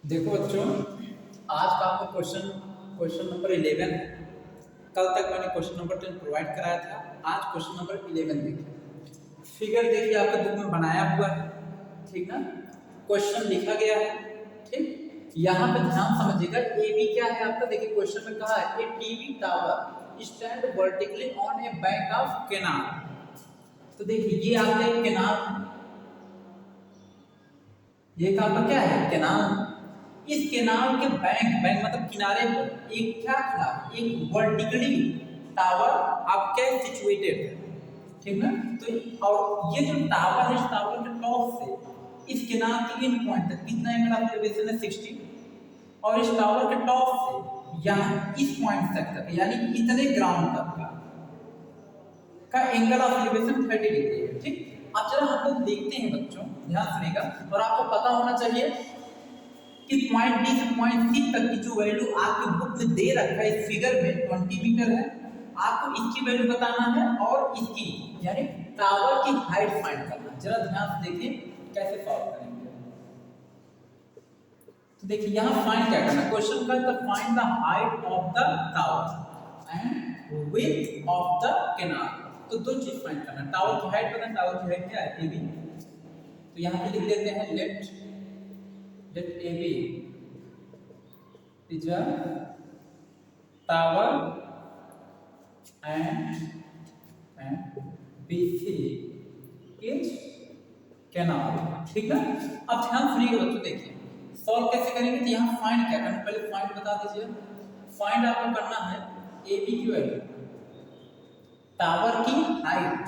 देखो बच्चों, आज का आपका क्वेश्चन क्वेश्चन नंबर 11 है। कल तक मैंने क्वेश्चन नंबर 10 प्रोवाइड कराया था। आज क्वेश्चन नंबर 11 देखिए। फिगर देखिए आपके बुक में बनाया हुआ है, ठीक ना। क्वेश्चन लिखा गया है, ठीक। यहाँ पे ध्यान समझिएगा, ए बी क्या है आपका। देखिए क्वेश्चन में कहा है a TV tower stand vertically on a bank of canal. तो देखिए ये आपका एक कैनाल, ये आपका क्या है, कैनाल। इस कैनाल के बैंक बैंक मतलब किनारे पर एक क्या खड़ा, एक वर्टिकली टावर आपके सिचुएटेड है, ठीक ना। तो और ये जो टावर है, इस टावर के टॉप से इस कैनाल के इन पॉइंट तक कितना एंगल ऑफ एलिवेशन है, 60। और इस टावर के टॉप से यहाँ इस पॉइंट तक यानी इतने ग्राउंड तक का एंगल ऑफ एलिवेशन 30 डिग्री है, ठीक। अब जरा हम लोग देखते हैं बच्चों, ध्यान सुनिएगा। और आपको पता होना चाहिए कि पॉइंट डी से पॉइंट सी तक की जो वैल्यू आपके बुक में दे रखा है इस फिगर में 20 मीटर है। आपको इसकी वैल्यू बताना है और इसकी यानी टावर की हाइट फाइंड करना है। जरा ध्यान से देखिए कैसे सॉल्व करेंगे। तो देखिए यहाँ फाइंड क्या करना है, क्वेश्चन का है find the height of the tower and width of the canal. तो दो चीज फाइंड करना है, टावर की हाइट पता है, टावर की हाइट क्या है, एबी। तो यहाँ पे लिख देते हैं late AB is a tower and BC is canal, ठीक है। अब ध्यान सुनिएगा बच्चों, देखिए सॉल्व कैसे करेंगे। तो यहाँ फाइंड क्या करना, पहले फाइंड बता दीजिए। फाइंड आपको करना है AB की वैल्यू, टावर की हाइट,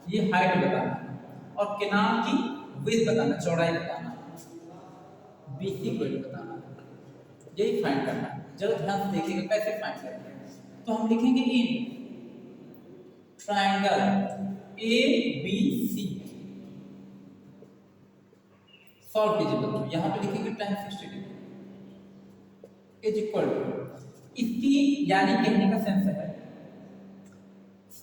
ये हाइट बताना है, और कैनाल की विड्थ बताना, चौड़ाई बताना, BC को बताना, यही फाइंड करना है। जरा ध्यान से देखिएगा कैसे फाइंड करेंगे। तो हम लिखेंगे इन ट्रायंगल ABC, सॉल्व कीजिए बच्चों। यहाँ पे लिखेंगे tan 60 degree is equal to, इसकी यानी कहने का सेंस है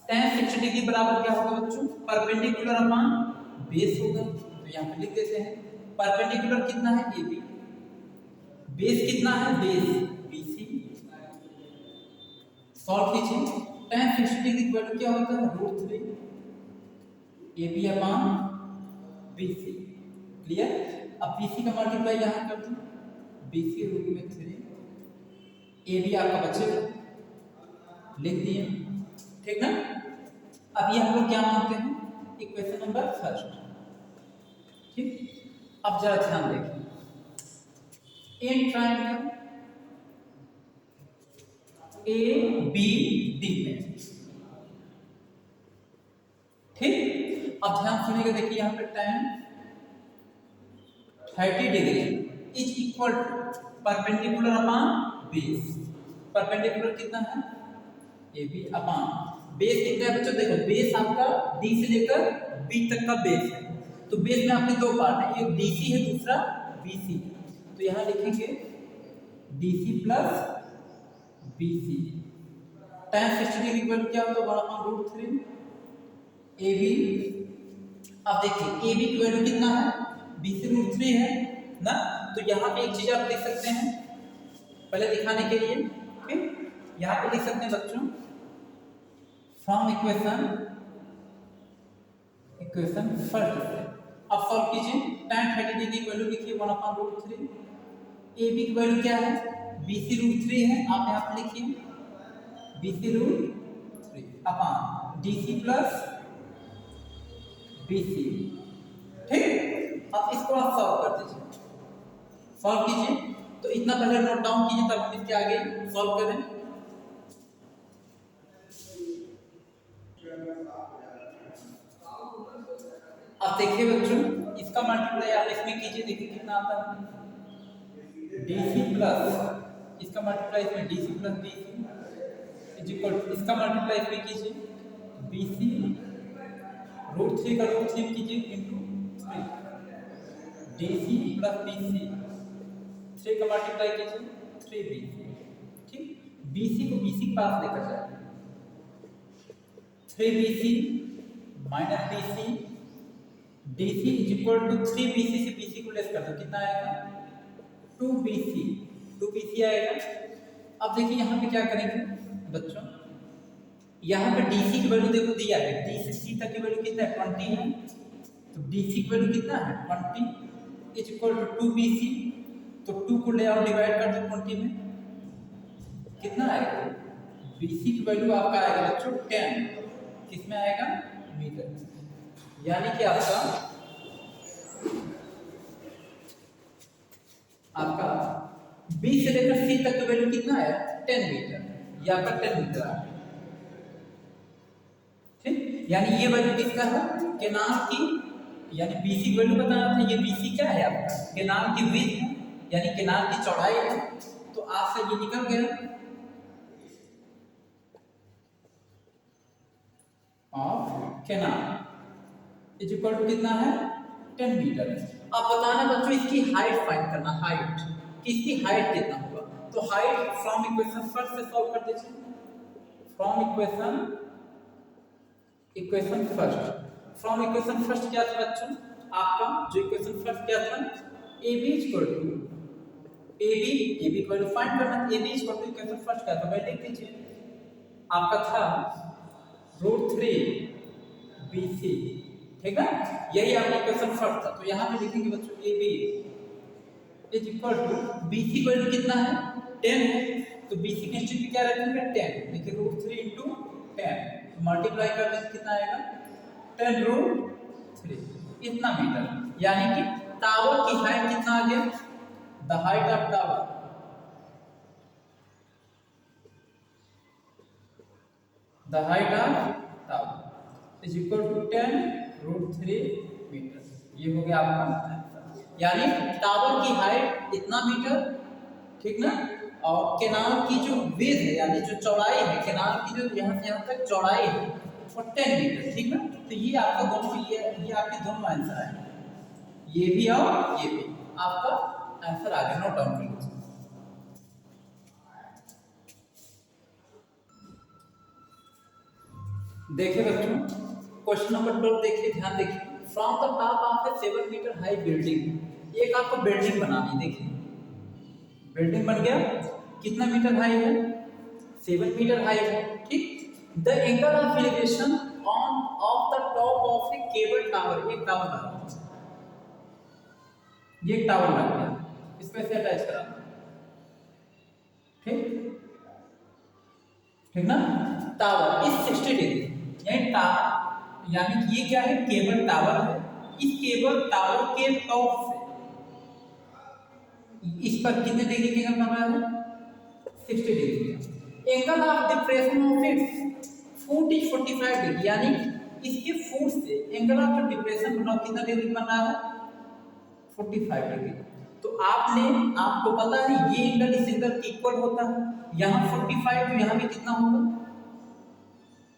tan 60 डिग्री बराबर क्या होगा बच्चों, परपेंडिकुलर अपॉन बेस होगा। तो यहाँ पे लिख देते हैं परपेंडिकुलर कितना है AB, बेस कितना है, बेस BC। सॉल्व कीजिए, tan 60 डिग्री की वैल्यू क्या होता है, √3 AB अपॉन BC। क्लियर। अब BC का मल्टीप्लाई यहाँ कर दूं, BC √3, AB आपका बचेगा, लिख दिए, ठीक ना। अब ये हम लोग क्या मानते हैं, इक्वेशन नंबर फर्स्ट, ठीक। अब जरा ध्यान देखिए, इन ट्रायंगल ABD में, ठीक। अब ध्यान सुनिएगा, देखिए यहाँ पे tan 30 degree is equal to perpendicular upon base. Perpendicular कितना है, AB अपॉन बेस कितना है बच्चों, देखो बेस आपका D से लेकर B तक का बेस है। तो बेस में आपके दो पार्ट है, एक DC है, दूसरा BC। तो यहाँ लिखेंगे DC plus BC। tan 60 degree equal क्या होता है, 1/√3 AB। अब देखिए AB की वैल्यू कितना है, BC √3 है ना। तो यहाँ पे एक चीज आप लिख सकते हैं पहले दिखाने के लिए, ठीक। यहाँ पे लिख सकते हैं बच्चों फ्रॉम इक्वेशन फर्स्ट से। अब सॉल्व कीजिए, tan 30 डिग्री की वैल्यू लिखिए 1/√3, AB की वैल्यू क्या है, BC √3 है, आप यहाँ पे लिखिए BC √3 upon DC plus BC, ठीक। अब इसको आप सॉल्व कर दीजिए, सॉल्व कीजिए। तो इतना पहले नोट डाउन कीजिए, तब हम इसके आगे सॉल्व करें। अब देखिए बच्चों, इसका मल्टीप्लाई आप इसमें कीजिए, देखिए कितना आता है, DC प्लस इसका मल्टीप्लाई इसमें DC plus BC is equal to, इसका मल्टीप्लाई इसमें कीजिए BC √3 का √3 कीजिए इनटू 3, DC प्लस BC, 3 का मल्टीप्लाई कीजिए 3BC, ठीक। BC को BC के पास लेकर जाए, 3BC minus BC, DC is equal to 3BC से BC को लेस कर दो, कितना आएगा 2BC, 2BC आएगा। अब देखिए यहाँ पे क्या करेंगे बच्चों, यहाँ पे DC की वैल्यू देखो दिया है, D से C तक की वैल्यू कितना है 20 है, तो DC की वैल्यू कितना है 20 इज इक्वल टू 2BC, तो 2 को ले आओ डिवाइड कर दो 20 में, कितना आएगा BC की वैल्यू आपका आएगा बच्चों 10, किसमें आएगा मीटर, यानी कि आपका B से लेकर C तक की वैल्यू कितना है 10 मीटर, ये आपका 10 मीटर आ गया, ठीक। यानी ये वैल्यू किसका है केनाल की, यानी BC की वैल्यू बताना था, ये BC क्या है आपका केनाल की विड्थ है, यानी केनाल की चौड़ाई है, तो आपसे ये निकल गया of canal is equal to कितना है 10 मीटर। अब बताना बच्चों इसकी हाइट फाइंड करना, हाइट कि इसकी हाइट कितना होगा, तो हाइट फ्रॉम इक्वेशन फर्स्ट से सॉल्व कर दीजिए, फ्रॉम इक्वेशन फर्स्ट क्या था बच्चों आपका, जो इक्वेशन फर्स्ट क्या था AB equal to AB equal to find करना, AB equal to equation first क्या था, मैं लिख दीजिए आपका था √3BC, ठीक है, यही आपका इक्वेशन फर्स्ट था, तो यहाँ पे लिखेंगे बच्चों AB is equal to BC की वैल्यू कितना है 10 है, तो BC के इंस्टेंट पे क्या रखेंगे 10, देखिए √3 × 10 मल्टीप्लाई कर दें कितना आएगा 10√3 इतना मीटर, यानी कि टावर की हाइट कितना आ गया, the height of tower is equal to 10√3 metre, ये हो गया आपका, यानी टावर की हाइट इतना मीटर, ठीक ना, और केनाल की जो विड्थ है यानी जो चौड़ाई है केनाल की जो यहाँ से यहाँ तक चौड़ाई है वो 10 मीटर, ठीक ना, तो ये आपका दोनों ये आपके दोनों आंसर आए, ये भी और ये भी आपका आंसर आ गया, नोट डाउन कर लीजिए। देखिए बच्चों क्वेश्चन नंबर 12 देखिए, ध्यान देखिए, from the top of a 7 metre high building, एक आपको बिल्डिंग बनानी, देखिए बिल्डिंग बन गया, कितना मीटर हाई है 7 मीटर हाई है, ठीक। The angle of elevation on off the top of A cable tower, एक टावर लगा, ये टावर लग गया, इसको ऐसे अटैच कराना, ठीक ठीक ना, टावर इस 60 डिग्री, यानी टावर यानी कि ये क्या है केबल टावर है, इस केबल टावर के टॉप से इस पर कितने डिग्री का एंगल बन रहा है 60 degree, angle of depression of its foot is 45 degree, यानी इसके फुट से एंगल ऑफ जो डिप्रेशन बना कितना डिग्री बन रहा है 45 डिग्री, तो आपको पता है ये एंगल इस एंगल के इक्वल होता है, यहाँ 45 तो यहाँ भी कितना होगा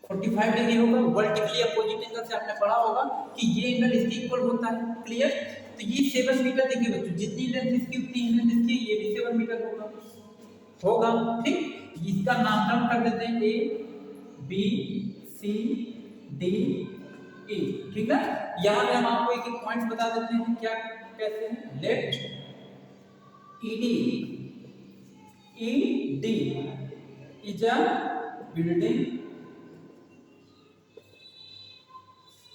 45 डिग्री होगा, वर्टिकली अपोजिट एंगल से आपने पढ़ा होगा कि ये एंगल इसके इक्वल होता है, क्लियर। तो ये 7 मीटर देखिए बच्चों, जितनी लेंथ इसकी उतनी लेंथ इसकी, ये भी 7 मीटर होगा, ठीक। इसका नामकरण कर देते हैं A B C D E, ठीक है। यहाँ पे हम आपको एक एक पॉइंट बता देते हैं क्या कैसे हैं, let ED is a building,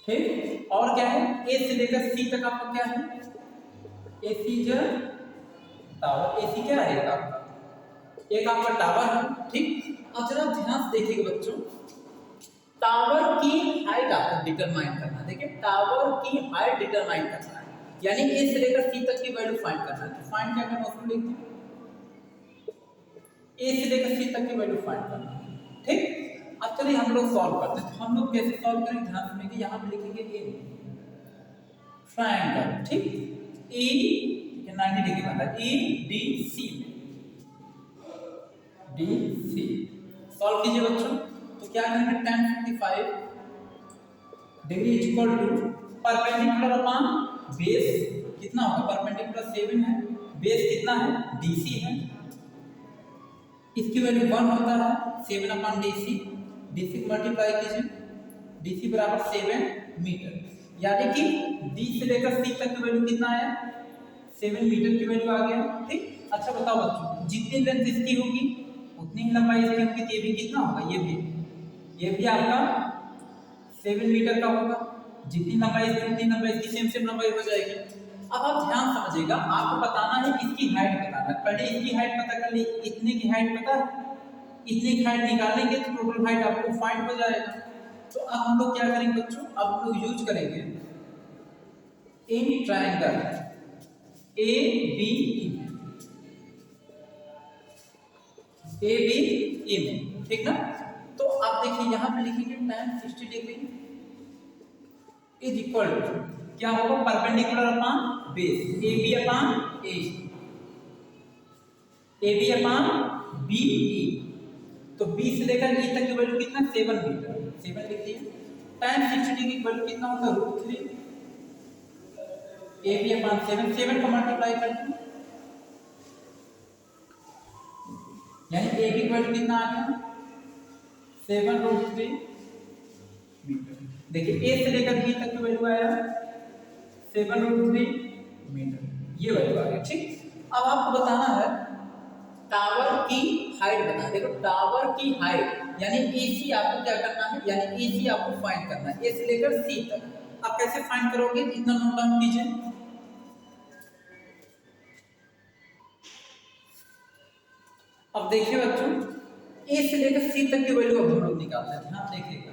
ठीक, और क्या है A से लेकर C तक आपका क्या है AC is a tower, AC क्या है आपका एक आपका टावर है, ठीक। अब जरा ध्यान से देखिएगा बच्चों, टावर की हाइट आपको डिटरमाइन करना है, देखिए टावर की हाइट डिटरमाइन करना है, यानी A से लेकर C तक की वैल्यू फाइंड करना है, तो फाइंड क्या करना है उसको लिखते हैं A से लेकर C तक की वैल्यू फाइंड करना है, ठीक। अब चलिए हम लोग सॉल्व करते हैं, तो हम लोग कैसे सॉल्व करेंगे ध्यान सुनिए, यहाँ पे लिखेंगे A ट्रायंगल, ठीक, E 90 डिग्री बनता है EDC में, DC सॉल्व कीजिए बच्चों, तो क्या करेंगे tan 55 degree equal to perpendicular upon base कितना होगा, परपेंडिकुलर 7 है, बेस कितना है DC है, इसकी वैल्यू 1 होता है 7 अपॉन DC को मल्टीप्लाई कीजिए, DC बराबर 7 मीटर, यानी कि D से लेकर C तक की वैल्यू कितना आया 7 मीटर की वैल्यू आ गया, ठीक। अच्छा बताओ बच्चों, जितनी लेंथ इसकी होगी उतनी ही लंबाई इसकी होगी, तो ये भी कितना होगा, ये भी आपका 7 मीटर का होगा। जितनी लंबाई इसकी उतनी लंबाई इसकी सेम लंबाई हो जाएगी। अब आप ध्यान समझिएगा, आपको बताना है इसकी हाइट बताना है। पहले इसकी हाइट पता कर ली, इतने की हाइट पता है, इतने की हाइट निकालेंगे तो टोटल हाइट आपको फाइंड हो जाएगा। तो अब हम लोग क्या करेंगे बच्चों, अब हम लोग यूज करेंगे इन ट्रायंगल ए बी ए में, ठीक ना। तो आप देखिए यहाँ पे लिखेंगे tan 60 degree is equal to क्या होगा, perpendicular upon base A B upon B E. तो बी से लेकर ई तक की वैल्यू कितना, 7 मीटर, 7 लिख दिए। tan 60 डिग्री की वैल्यू कितना होगा, √3 ए बी अपॉन 7 का मल्टीप्लाई करते हैं, यानी ए की वैल्यू कितना आ गया, 7√3 मीटर। देखिए ए से लेकर बी तक की वैल्यू आया 7√3 मीटर, ये वैल्यू आ गई, ठीक। अब आपको बताना है टावर की हाइट बता। देखो टावर की हाइट यानी एसी आपको क्या करना है, यानी एसी आपको फाइंड करना है, ए से लेकर सी तक। आप कैसे फाइंड करोगे, इतना नोट डाउन कीजिए। अब देखिए बच्चों, ए से लेकर सी तक की वैल्यू अब हम लोग निकालते हैं। हाँ देखिएगा,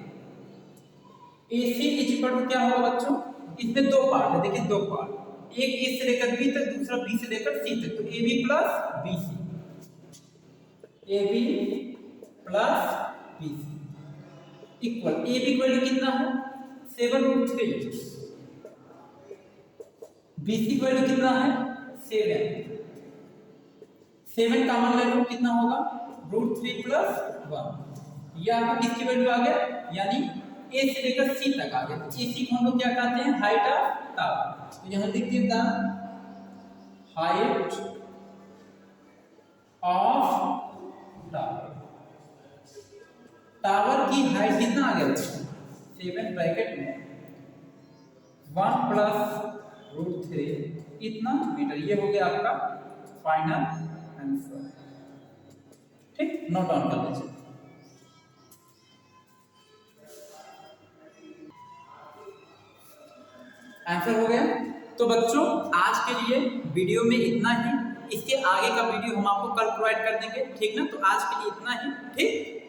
ए सी इज इक्वल टू क्या होगा बच्चों, इसमें दो पार्ट है, देखिए दो पार्ट, एक ए से लेकर बी तक, दूसरा बी से लेकर सी तक। तो A B plus B C, A B plus B C equal, A B की वैल्यू कितना है 7√3, बी सी की वैल्यू कितना है 7 कॉमन ले लो, कितना होगा √3 प्लस 1। ये आपका किसकी वैल्यू आ गया, यानी ए से लेकर सी तक आ गया। ए सी को हम लोग क्या कहते हैं, हाइट ऑफ टावर। तो यहां लिख दिया हाइट ऑफ टावर। टावर की हाइट कितना आ गया, 7 ब्रैकेट में 1 प्लस √3 इतना मीटर। ये हो गया आपका फाइनल आंसर, ठीक। नोट डाउन कर लीजिए। आंसर हो गया। तो बच्चों आज के लिए वीडियो में इतना ही, इसके आगे का वीडियो हम आपको कल प्रोवाइड कर देंगे, ठीक ना। तो आज के लिए इतना ही, ठीक।